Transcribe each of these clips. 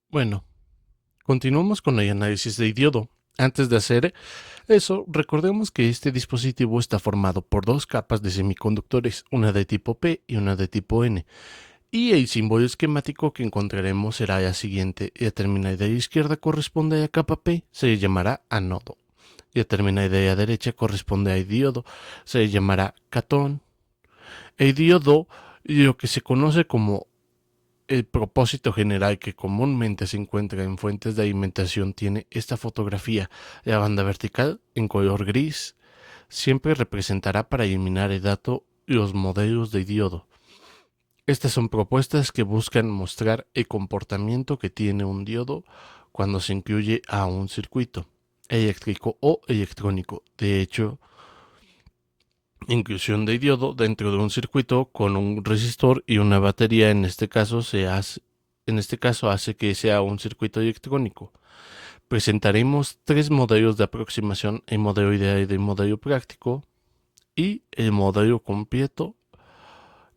Bueno, continuamos con el análisis de diodo. Antes de hacer eso, recordemos que este dispositivo está formado por dos capas de semiconductores, una de tipo P y una de tipo N. Y el símbolo esquemático que encontraremos será el siguiente. La terminal de la izquierda corresponde a la capa P, se le llamará anodo. Y la terminal de la derecha corresponde al diodo, se le llamará catón. El diodo, lo que se conoce como el propósito general que comúnmente se encuentra en fuentes de alimentación, tiene esta fotografía. La banda vertical, en color gris, siempre representará para eliminar el dato los modelos de diodo. Estas son propuestas que buscan mostrar el comportamiento que tiene un diodo cuando se incluye a un circuito eléctrico o electrónico. De hecho, inclusión de diodo dentro de un circuito con un resistor y una batería en este caso hace que sea un circuito electrónico. Presentaremos tres modelos de aproximación: el modelo ideal y el modelo práctico y el modelo completo.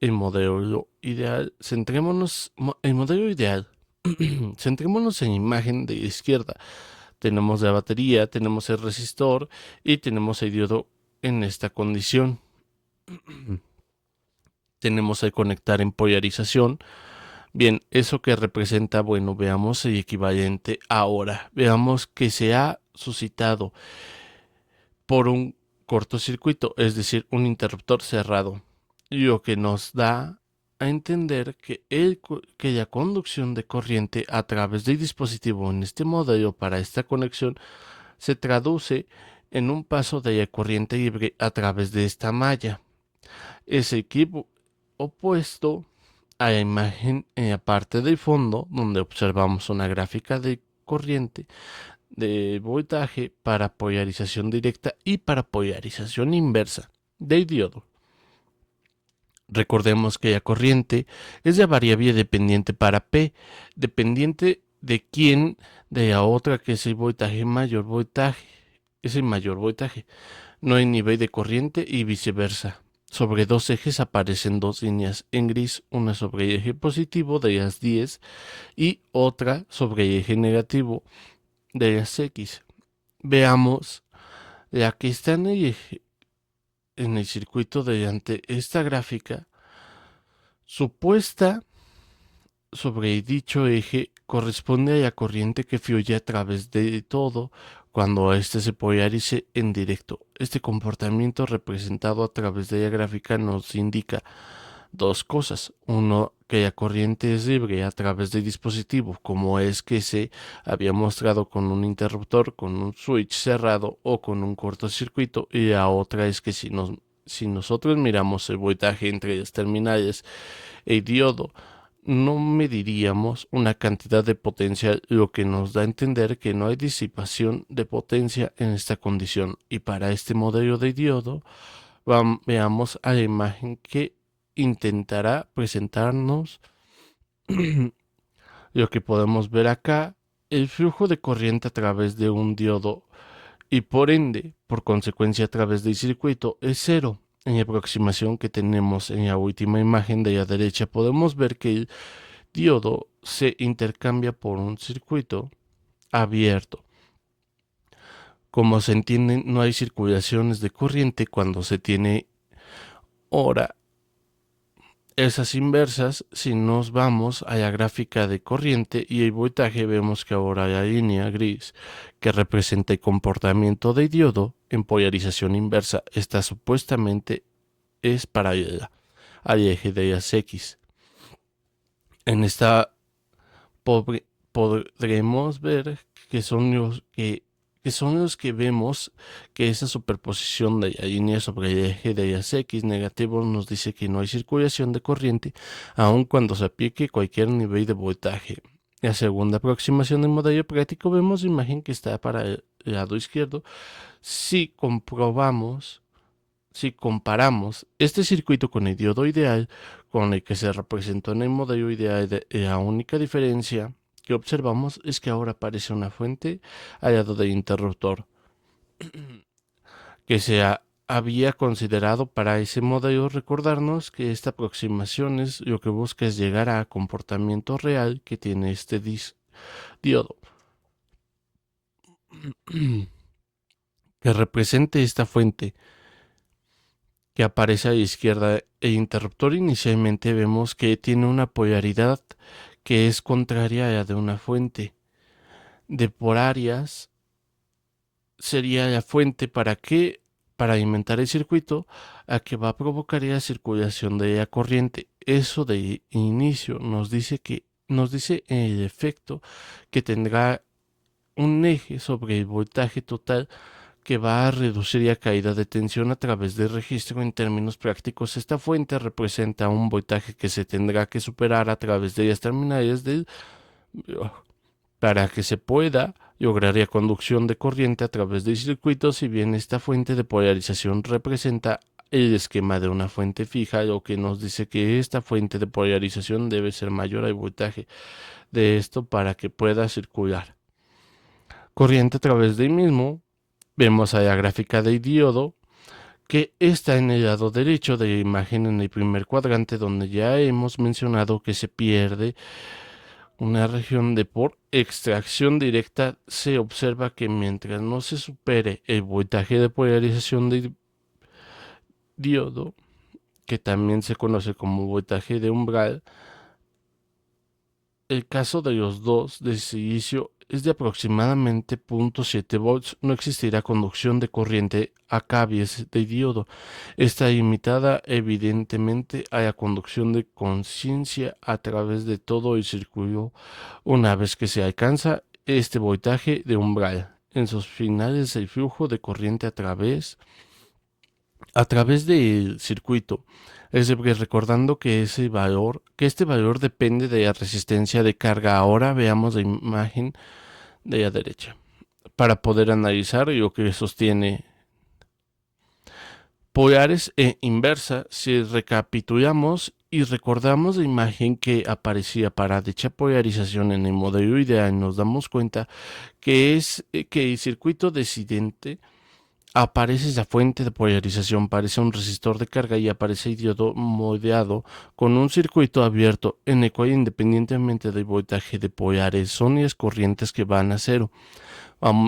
El modelo ideal, el modelo ideal, centrémonos en la imagen de la izquierda. Tenemos la batería, tenemos el resistor y tenemos el diodo en esta condición. Tenemos el conectar en polarización. Bien, eso que representa, bueno, veamos el equivalente ahora. Veamos que se ha suscitado por un cortocircuito, es decir, un interruptor cerrado, lo que nos da a entender que la conducción de corriente a través del dispositivo en este modelo para esta conexión se traduce en un paso de la corriente libre a través de esta malla. Es equipo opuesto a la imagen en la parte del fondo, donde observamos una gráfica de corriente, de voltaje para polarización directa y para polarización inversa del diodo. Recordemos que la corriente es la variable dependiente para P, dependiente de quién, de la otra, que es el voltaje mayor voltaje, es el mayor voltaje. No hay nivel de corriente y viceversa. Sobre dos ejes aparecen dos líneas en gris, una sobre el eje positivo de las 10 y otra sobre el eje negativo de las X. Veamos la que está en el circuito delante. Esta gráfica supuesta sobre dicho eje corresponde a la corriente que fluye a través de todo cuando éste se polarice en directo. Este comportamiento representado a través de la gráfica nos indica dos cosas. Uno, que la corriente es libre a través del dispositivo, como es que se había mostrado con un interruptor, con un switch cerrado o con un cortocircuito. Y la otra es que si nosotros miramos el voltaje entre las terminales, el diodo, no mediríamos una cantidad de potencia, lo que nos da a entender que no hay disipación de potencia en esta condición. Y para este modelo de diodo, veamos a la imagen que intentará presentarnos lo que podemos ver acá: el flujo de corriente a través de un diodo y por ende, por consecuencia, a través del circuito es cero. En la aproximación que tenemos en la última imagen de la derecha, podemos ver que el diodo se intercambia por un circuito abierto. Como se entiende, no hay circulaciones de corriente cuando se tiene hora. Esas inversas, si nos vamos a la gráfica de corriente y el voltaje, vemos que ahora la línea gris que representa el comportamiento de diodo en polarización inversa está supuestamente es paralela al eje de las X. En esta podremos ver que son los que vemos que esa superposición de la línea sobre el eje de las X negativo nos dice que no hay circulación de corriente, aun cuando se aplique cualquier nivel de voltaje. La segunda aproximación del modelo práctico, vemos la imagen que está para el lado izquierdo. Si comparamos este circuito con el diodo ideal con el que se representó en el modelo ideal, la única diferencia que observamos es que ahora aparece una fuente al lado del interruptor que había considerado para ese modelo. Recordarnos que esta aproximación es lo que busca es llegar a comportamiento real que tiene este disco. diodo que represente esta fuente que aparece a la izquierda. El interruptor inicialmente vemos que tiene una polaridad que es contraria a la de una fuente. De polarias sería la fuente para alimentar el circuito a que va a provocar la circulación de la corriente. Eso de inicio nos dice el efecto que tendrá un eje sobre el voltaje total que va a reducir la caída de tensión a través del registro. En términos prácticos, esta fuente representa un voltaje que se tendrá que superar a través de las terminales del para que se pueda lograr la conducción de corriente a través del circuito. Si bien esta fuente de polarización representa el esquema de una fuente fija, lo que nos dice que esta fuente de polarización debe ser mayor al voltaje de esto para que pueda circular corriente a través del mismo. Vemos a la gráfica del diodo que está en el lado derecho de la imagen en el primer cuadrante, donde ya hemos mencionado que se pierde una región de por extracción directa. Se observa que mientras no se supere el voltaje de polarización del diodo, que también se conoce como voltaje de umbral, el caso de los dos de silicio es de aproximadamente 0.7 volts. No existirá conducción de corriente a cables de diodo. Está limitada evidentemente a la conducción de conciencia a través de todo el circuito una vez que se alcanza este voltaje de umbral. En sus finales el flujo de corriente a través del circuito. Es decir, recordando que este valor depende de la resistencia de carga. Ahora veamos la imagen de la derecha para poder analizar lo que sostiene polares e inversa. Si recapitulamos y recordamos la imagen que aparecía para dicha polarización en el modelo ideal, nos damos cuenta que es que el circuito decidente aparece esa fuente de polarización, aparece un resistor de carga y aparece el diodo moldeado con un circuito abierto en el cual, independientemente del voltaje de polares, son las corrientes que van a cero.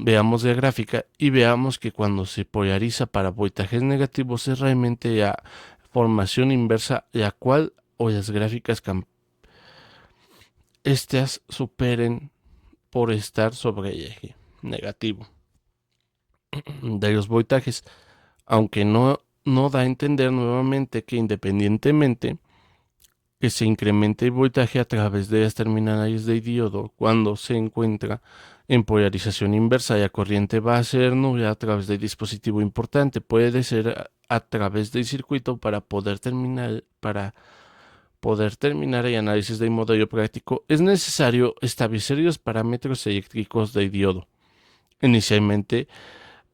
Veamos la gráfica y veamos que cuando se polariza para voltajes negativos es realmente la formación inversa, la cual o las gráficas estas superen por estar sobre el eje negativo de los voltajes, aunque no da a entender nuevamente que independientemente que se incremente el voltaje a través de las terminales de diodo cuando se encuentra en polarización inversa, la corriente va a ser nula a través del dispositivo importante. Puede ser a través del circuito para poder terminar el análisis del modelo práctico. Es necesario establecer los parámetros eléctricos del diodo. Inicialmente,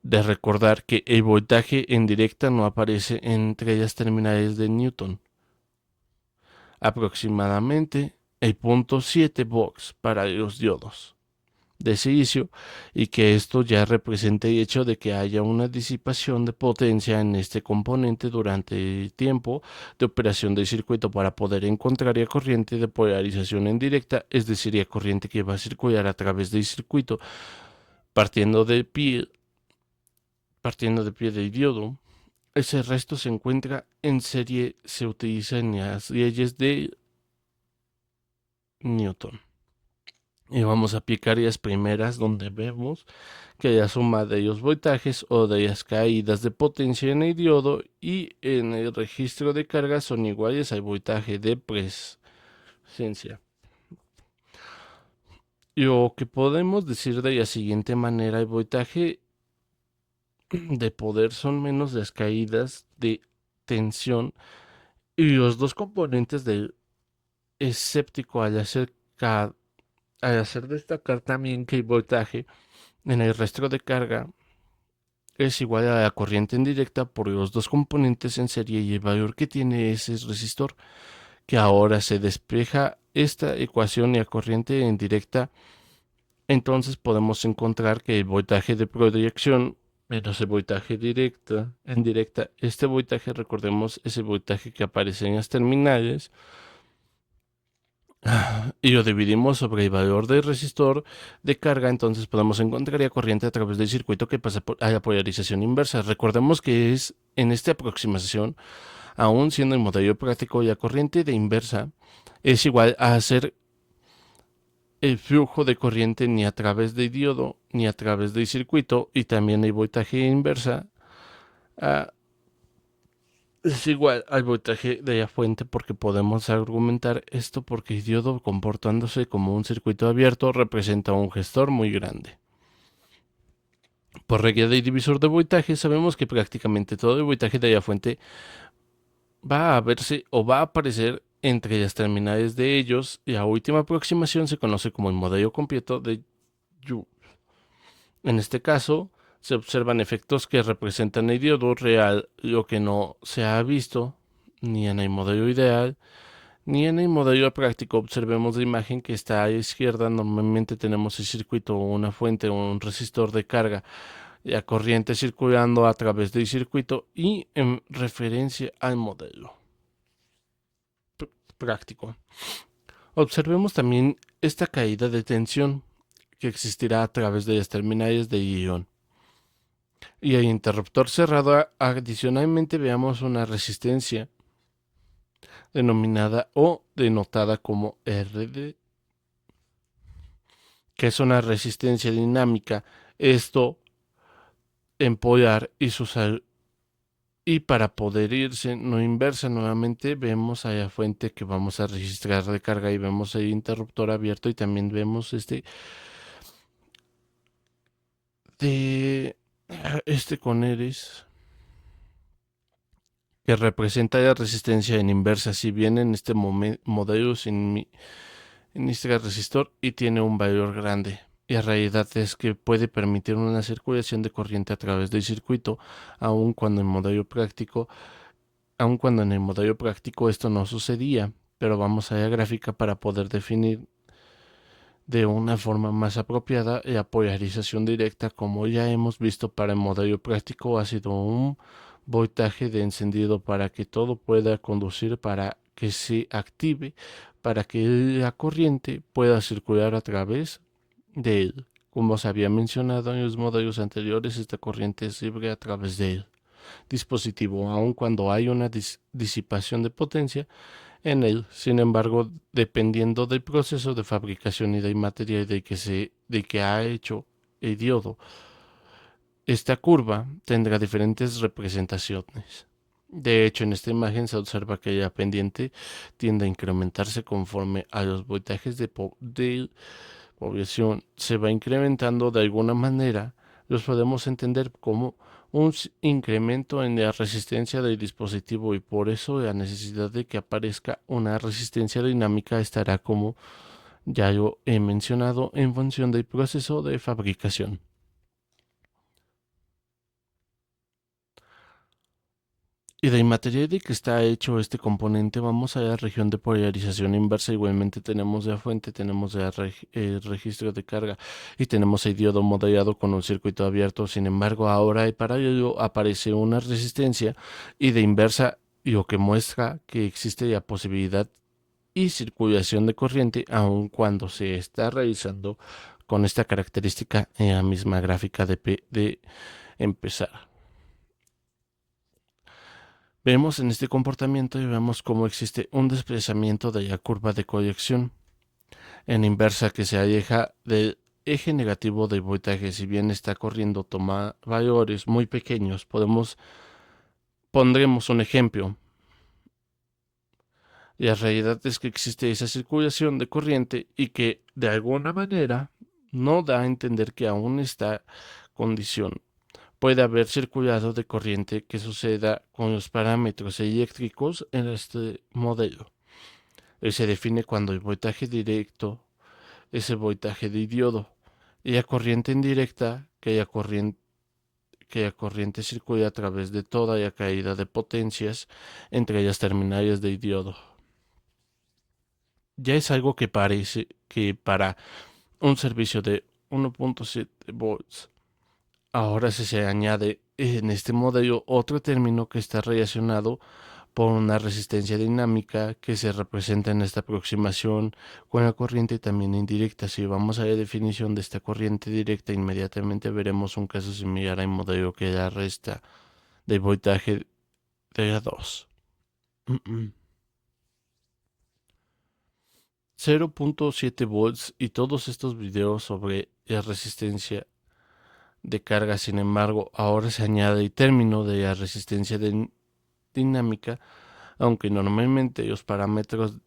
de recordar que el voltaje en directa no aparece entre las terminales de Newton. Aproximadamente el 0.7 volts para los diodos de silicio, y que esto ya representa el hecho de que haya una disipación de potencia en este componente durante el tiempo de operación del circuito para poder encontrar la corriente de polarización en directa, es decir, la corriente que va a circular a través del circuito partiendo del pie del diodo. Ese resto se encuentra en serie, se utiliza en las leyes de Newton. Y vamos a aplicar las primeras, donde vemos que la suma de los voltajes o de las caídas de potencia en el diodo y en el registro de carga son iguales al voltaje de presencia. Lo que podemos decir de la siguiente manera: el voltaje de poder son menos las caídas de tensión, y los dos componentes del escéptico al hacer destacar también que el voltaje en el registro de carga es igual a la corriente en directa por los dos componentes en serie y el valor que tiene ese resistor, que ahora se despeja esta ecuación y la corriente en directa. Entonces podemos encontrar que el voltaje de proyección menos el voltaje en directa, este voltaje, recordemos, es el voltaje que aparece en las terminales, Y lo dividimos sobre el valor del resistor de carga, entonces podemos encontrar la corriente a través del circuito que pasa a la polarización inversa. Recordemos que es en esta aproximación, aún siendo el modelo práctico, la corriente de inversa es igual a hacer el flujo de corriente ni a través del diodo ni a través del circuito, y también el voltaje inversa a es igual al voltaje de la fuente, porque podemos argumentar esto porque el diodo, comportándose como un circuito abierto, representa un gestor muy grande. Por regla del divisor de voltaje, sabemos que prácticamente todo el voltaje de la fuente va a verse o va a aparecer entre las terminales de ellos, y la última aproximación se conoce como el modelo completo de Joule. En este caso, se observan efectos que representan el diodo real, lo que no se ha visto ni en el modelo ideal ni en el modelo práctico. Observemos la imagen que está a la izquierda. Normalmente tenemos el circuito o una fuente o un resistor de carga, la corriente circulando a través del circuito, y en referencia al modelo práctico. Observemos también esta caída de tensión que existirá a través de las terminales de ion. Y el interruptor cerrado, adicionalmente veamos una resistencia denominada o denotada como RD, que es una resistencia dinámica. Esto en polar y para poder irse no inversa, nuevamente vemos a la fuente que vamos a registrar de carga y vemos el interruptor abierto, y también vemos de con Eris, que representa la resistencia en inversa. Si bien en este modelo sin inicia resistor y tiene un valor grande. Y la realidad es que puede permitir una circulación de corriente a través del circuito, aun cuando en el modelo práctico esto no sucedía. Pero vamos a la gráfica para poder definir de una forma más apropiada la polarización directa. Como ya hemos visto, para el modelo práctico ha sido un voltaje de encendido para que todo pueda conducir, para que se active, para que la corriente pueda circular a través de él. Como se había mencionado en los modelos anteriores, esta corriente es libre a través del dispositivo, aun cuando hay una disipación de potencia en él. Sin embargo, dependiendo del proceso de fabricación y del material de que ha hecho el diodo, esta curva tendrá diferentes representaciones. De hecho, en esta imagen se observa que la pendiente tiende a incrementarse conforme a los voltajes de población se va incrementando. De alguna manera, los podemos entender como un incremento en la resistencia del dispositivo, y por eso la necesidad de que aparezca una resistencia dinámica estará, como ya lo he mencionado, en función del proceso de fabricación. Y del material de que está hecho este componente, vamos a la región de polarización inversa. Igualmente tenemos la fuente, tenemos el registro de carga y tenemos el diodo modelado con un circuito abierto. Sin embargo, ahora para ello aparece una resistencia y de inversa, lo que muestra que existe la posibilidad y circulación de corriente, aun cuando se está realizando con esta característica en la misma gráfica de empezar. Vemos en este comportamiento y vemos cómo existe un desplazamiento de la curva de colección en inversa que se aleja del eje negativo del voltaje. Si bien está corriendo, toma valores muy pequeños. Pondremos un ejemplo. La realidad es que existe esa circulación de corriente y que de alguna manera no da a entender que aún esta condición puede haber circulado de corriente que suceda con los parámetros eléctricos en este modelo. Se define cuando el voltaje directo es el voltaje de diodo, y la corriente indirecta, que la corriente circula a través de toda la caída de potencias entre las terminales de diodo. Ya es algo que parece que para un servicio de 1.7 volts, ahora se añade en este modelo otro término que está relacionado por una resistencia dinámica que se representa en esta aproximación con la corriente también indirecta. Si vamos a la definición de esta corriente directa, inmediatamente veremos un caso similar al modelo que la resta del voltaje de la 2. 0.7 volts y todos estos videos sobre la resistencia de carga. Sin embargo, ahora se añade el término de la resistencia dinámica, aunque normalmente los parámetros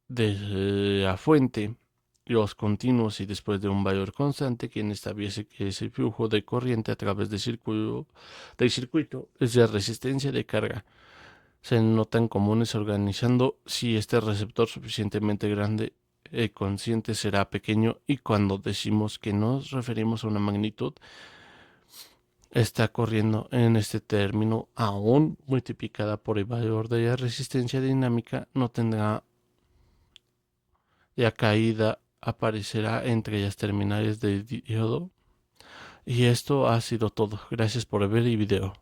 de la fuente, los continuos y después de un valor constante, quien establece que es el flujo de corriente a través del circuito es la resistencia de carga. Se notan comunes organizando si este receptor suficientemente grande, el consciente será pequeño, y cuando decimos que nos referimos a una magnitud, está corriendo en este término aún multiplicada por el valor de la resistencia dinámica, no tendrá la caída, aparecerá entre las terminales del diodo. Y esto ha sido todo. Gracias por ver el video.